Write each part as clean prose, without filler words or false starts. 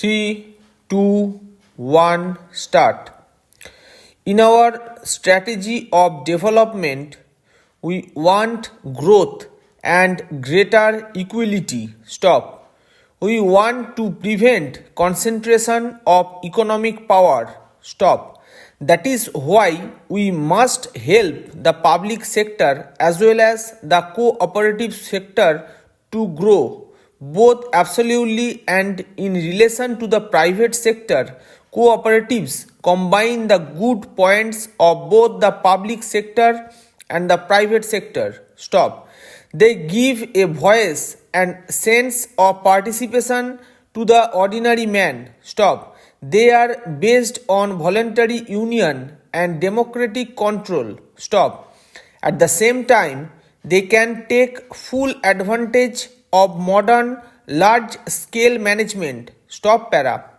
3, 2, 1, start. In our strategy of development, we want growth and greater equality. Stop. We want to prevent concentration of economic power. Stop. That is why we must help the public sector as well as the cooperative sector to grow, both absolutely and in relation to the private sector. Cooperatives combine the good points of both the public sector and the private sector. Stop. They give a voice and sense of participation to the ordinary man. Stop. They are based on voluntary union and democratic control. Stop. At the same time, they can take full advantage of modern large scale management. Stop para.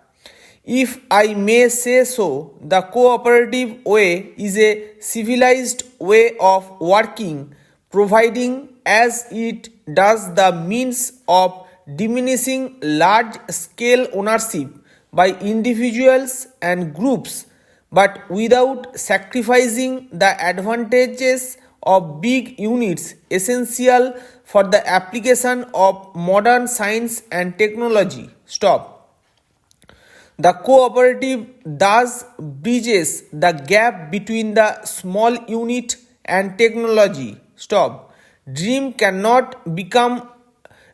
If I may say so, the cooperative way is a civilized way of working, providing as it does the means of diminishing large scale ownership by individuals and groups, but without sacrificing the advantages of big units essential for the application of modern science and technology. Stop. The cooperative thus bridges the gap between the small unit and technology. Stop. Dream cannot become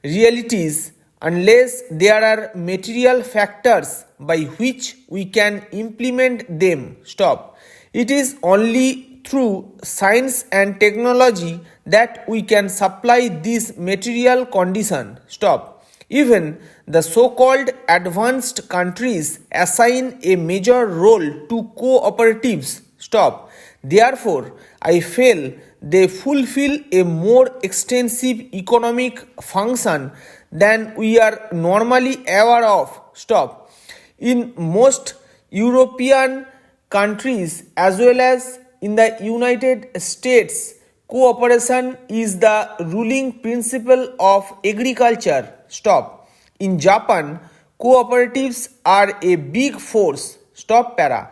realities unless there are material factors by which we can implement them. Stop. It is only through science and technology that we can supply this material condition. Stop. Even the so-called advanced countries assign a major role to cooperatives. Stop. Therefore, I feel they fulfill a more extensive economic function than we are normally aware of. Stop. In most European countries as well as in the United States, cooperation is the ruling principle of agriculture. Stop. In Japan, cooperatives are a big force. Stop para.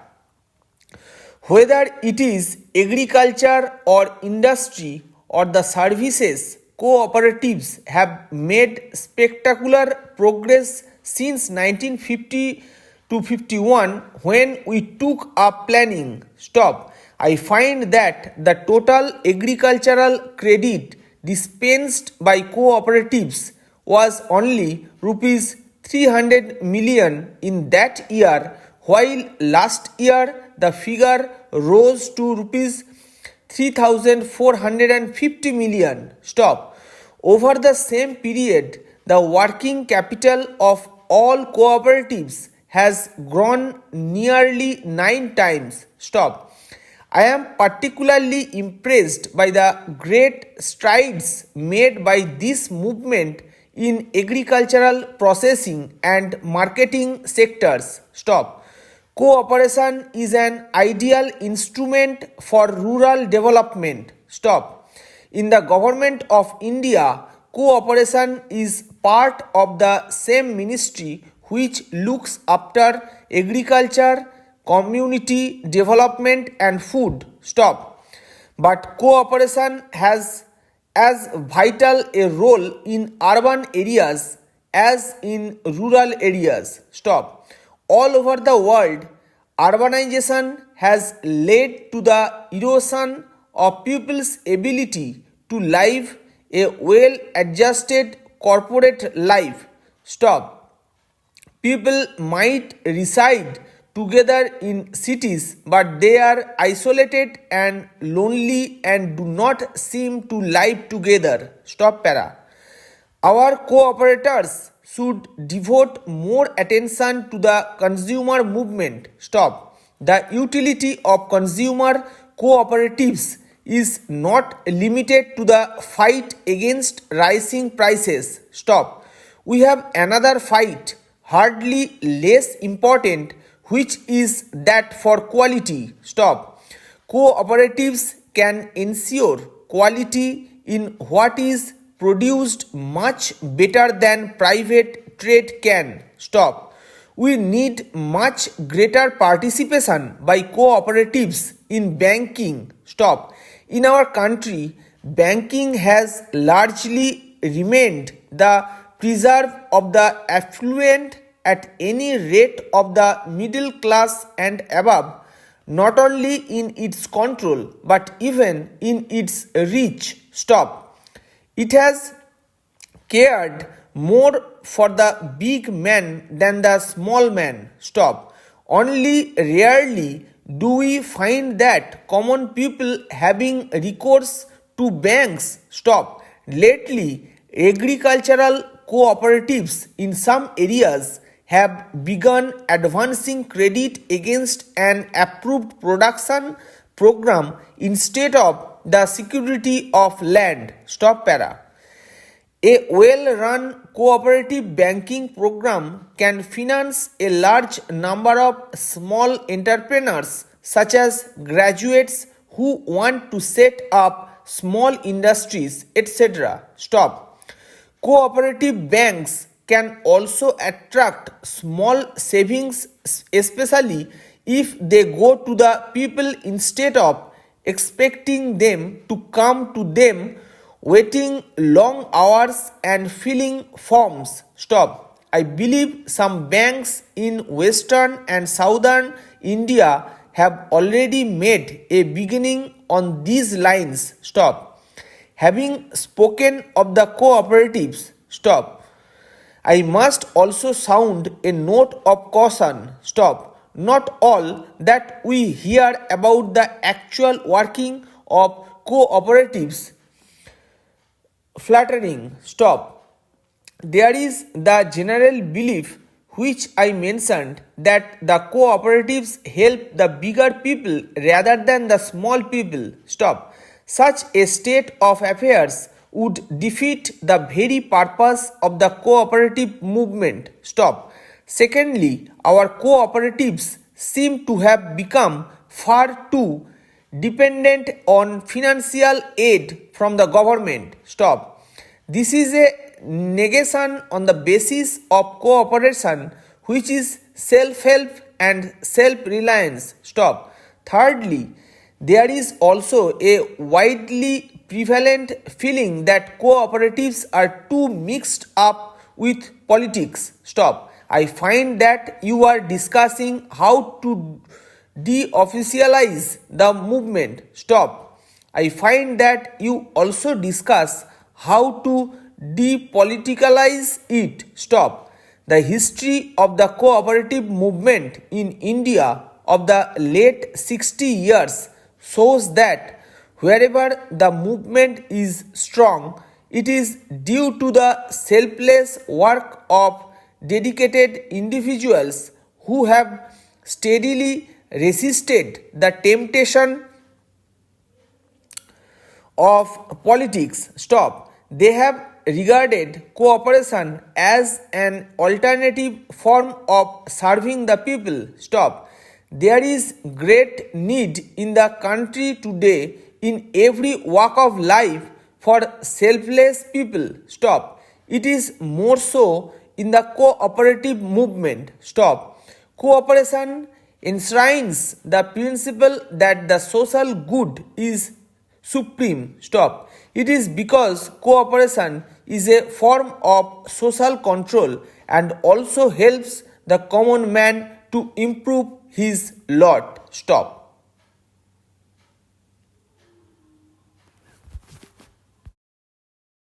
Whether it is agriculture or industry or the services, cooperatives have made spectacular progress since 1950 to 51 when we took up planning. Stop. I find that the total agricultural credit dispensed by cooperatives was only rupees 300 million in that year, while last year the figure rose to rupees 3,450 million. Stop. Over the same period, the working capital of all cooperatives has grown nearly 9 times. Stop. I am particularly impressed by the great strides made by this movement in agricultural processing and marketing sectors. Stop. Cooperation is an ideal instrument for rural development. Stop. In the government of India, cooperation is part of the same ministry which looks after agriculture, community development and food. Stop. But cooperation has as vital a role in urban areas as in rural areas. Stop. All over the world, urbanization has led to the erosion of people's ability to live a well-adjusted corporate life. Stop. People might reside together in cities, but they are isolated and lonely and do not seem to live together. Stop para. Our cooperators should devote more attention to the consumer movement. Stop. The utility of consumer cooperatives is not limited to the fight against rising prices. Stop. We have another fight, hardly less important, which is that for quality. Stop. Cooperatives can ensure quality in what is produced much better than private trade can. Stop. We need much greater participation by cooperatives in banking. Stop. In our country, banking has largely remained the preserve of the affluent at any rate of the middle class and above, not only in its control but even in its reach. Stop. It has cared more for the big man than the small man. Stop. Only rarely do we find that common people having recourse to banks. Stop. Lately, agricultural cooperatives in some areas have begun advancing credit against an approved production program instead of the security of land. Stop para. A well-run cooperative banking program can finance a large number of small entrepreneurs such as graduates who want to set up small industries, etc. Stop. Cooperative banks can also attract small savings, especially if they go to the people instead of expecting them to come to them, waiting long hours and filling forms. Stop. I believe some banks in western and southern India have already made a beginning on these lines. Stop. Having spoken of the cooperatives, stop. I must also sound a note of caution. Stop. Not all that we hear about the actual working of cooperatives flattering. Stop. There is the general belief which I mentioned that the cooperatives help the bigger people rather than the small people. Stop. Such a state of affairs would defeat the very purpose of the cooperative movement. Stop. Secondly, our cooperatives seem to have become far too dependent on financial aid from the government. Stop. This is a negation on the basis of cooperation, which is self-help and self-reliance. Stop. Thirdly, there is also a widely prevalent feeling that cooperatives are too mixed up with politics. Stop. I find that you are discussing how to deofficialize the movement. Stop. I find that you also discuss how to depoliticalize it. Stop. The history of the cooperative movement in India of the late 60 years shows that wherever the movement is strong, it is due to the selfless work of dedicated individuals who have steadily resisted the temptation of politics. Stop. They have regarded cooperation as an alternative form of serving the people. Stop. There is great need in the country today in every walk of life for selfless people. Stop. It is more so in the cooperative movement. Stop. Cooperation enshrines the principle that the social good is supreme. Stop. It is because cooperation is a form of social control and also helps the common man to improve his lot. Stop.